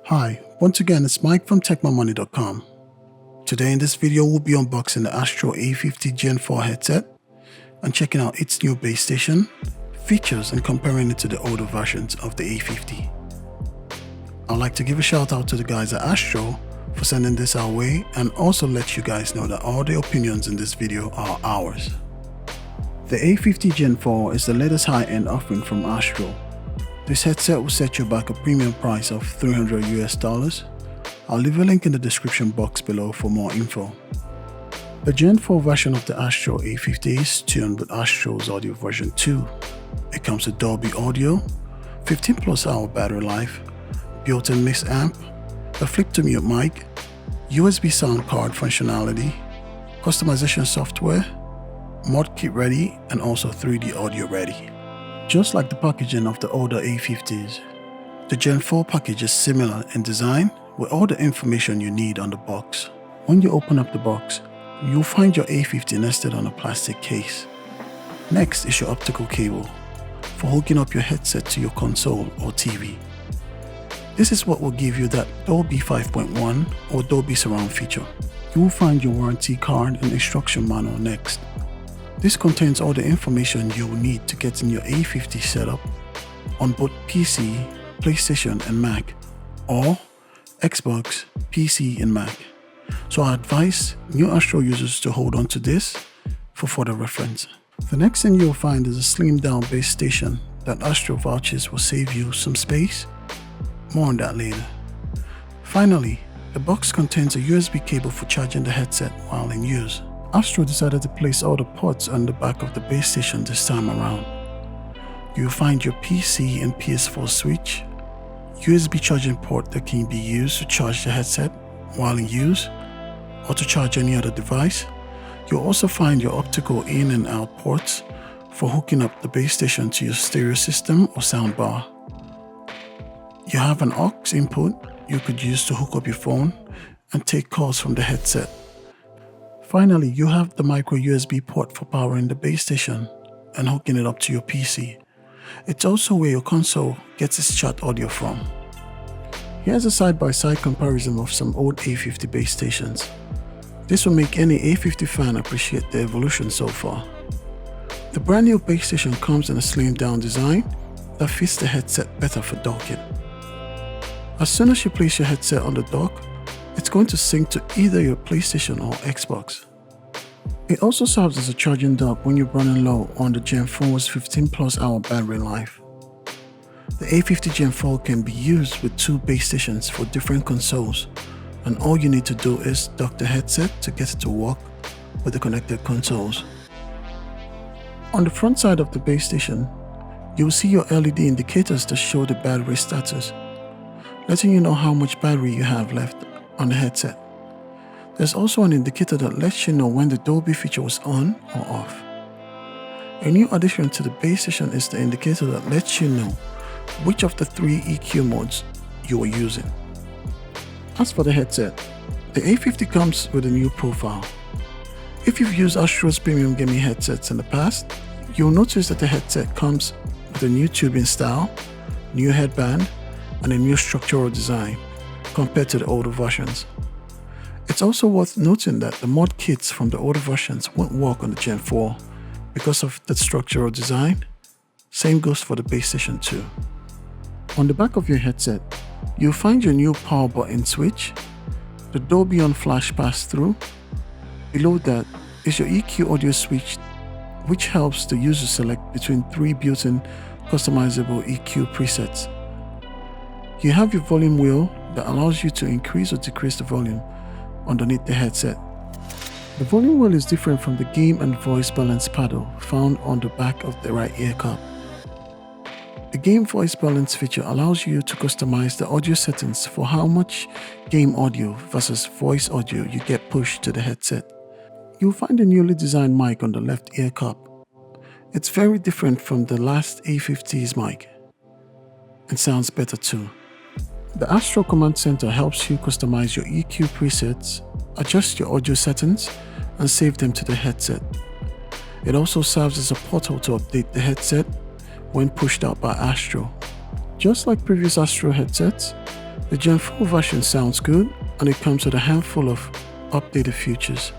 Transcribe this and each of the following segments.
Hi, once again it's Mike from TechMyMoney.com. Today in this video we'll be unboxing the Astro A50 Gen 4 headset and checking out its new base station, features and comparing it to the older versions of the A50. I'd like to give a shout out to the guys at Astro for sending this our way and also let you guys know that all the opinions in this video are ours. The A50 Gen 4 is the latest high-end offering from Astro. This headset will set you back a premium price of $300 US. I'll leave a link in the description box below for more info. The Gen 4 version of the Astro A50 is tuned with Astro's audio version 2. It comes with Dolby Audio, 15+ hour battery life, built-in mix amp, a flip-to-mute mic, USB sound card functionality, customization software, mod kit ready, and also 3D audio ready. Just like the packaging of the older A50s, the Gen 4 package is similar in design with all the information you need on the box. When you open up the box, you'll find your A50 nested on a plastic case. Next is your optical cable for hooking up your headset to your console or TV. This is what will give you that Dolby 5.1 or Dolby Surround feature. You will find your warranty card and instruction manual next. This contains all the information you will need to get in your A50 setup on both PC, PlayStation and Mac, or Xbox, PC and Mac. So I advise new Astro users to hold on to this for further reference. The next thing you'll find is a slimmed down base station that Astro vouches will save you some space. More on that later. Finally, the box contains a USB cable for charging the headset while in use. Astro decided to place all the ports on the back of the base station this time around. You'll find your PC and PS4 switch, USB charging port that can be used to charge the headset while in use or to charge any other device. You'll also find your optical in and out ports for hooking up the base station to your stereo system or soundbar. You have an aux input you could use to hook up your phone and take calls from the headset. Finally, you have the micro USB port for powering the base station and hooking it up to your PC. It's also where your console gets its chat audio from. Here's a side-by-side comparison of some old A50 base stations. This will make any A50 fan appreciate the evolution so far. The brand new base station comes in a slimmed down design that fits the headset better for docking. As soon as you place your headset on the dock, it's going to sync to either your PlayStation or Xbox. It also serves as a charging dock when you're running low on the Gen 4's 15+ hour battery life. The A50 Gen 4 can be used with two base stations for different consoles, and all you need to do is dock the headset to get it to work with the connected consoles. On the front side of the base station, you'll see your LED indicators that show the battery status, letting you know how much battery you have left on the headset. There's also an indicator that lets you know when the Dolby feature was on or off. A new addition to the base station is the indicator that lets you know which of the 3 EQ modes you are using. As for the headset, the A50 comes with a new profile. If you've used Astro's premium gaming headsets in the past, you'll notice that the headset comes with a new tubing style, new headband, and a new structural design compared to the older versions. It's also worth noting that the mod kits from the older versions won't work on the Gen 4 because of the structural design. Same goes for the base station too. On the back of your headset, you'll find your new power button switch, the Dolby on flash pass-through. Below that is your EQ audio switch, which helps the user select between 3 built-in customizable EQ presets. You have your volume wheel that allows you to increase or decrease the volume underneath the headset. The volume wheel is different from the game and voice balance paddle found on the back of the right ear cup. The game voice balance feature allows you to customize the audio settings for how much game audio versus voice audio you get pushed to the headset. You'll find a newly designed mic on the left ear cup. It's very different from the last A50's mic and sounds better too. The Astro Command Center helps you customize your EQ presets, adjust your audio settings, and save them to the headset. It also serves as a portal to update the headset when pushed out by Astro. Just like previous Astro headsets, The Gen 4 version sounds good and it comes with a handful of updated features.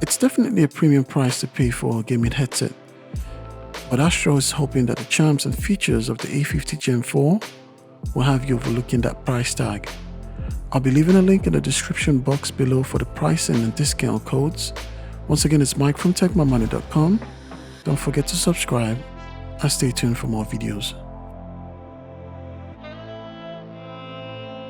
It's definitely a premium price to pay for a gaming headset, but Astro is hoping that the charms and features of the A50 Gen 4 will have you overlooking that price tag. I'll be leaving a link in the description box below for the pricing and discount codes. Once again, it's Mike from techmamoney.com. Don't forget to subscribe and stay tuned for more videos.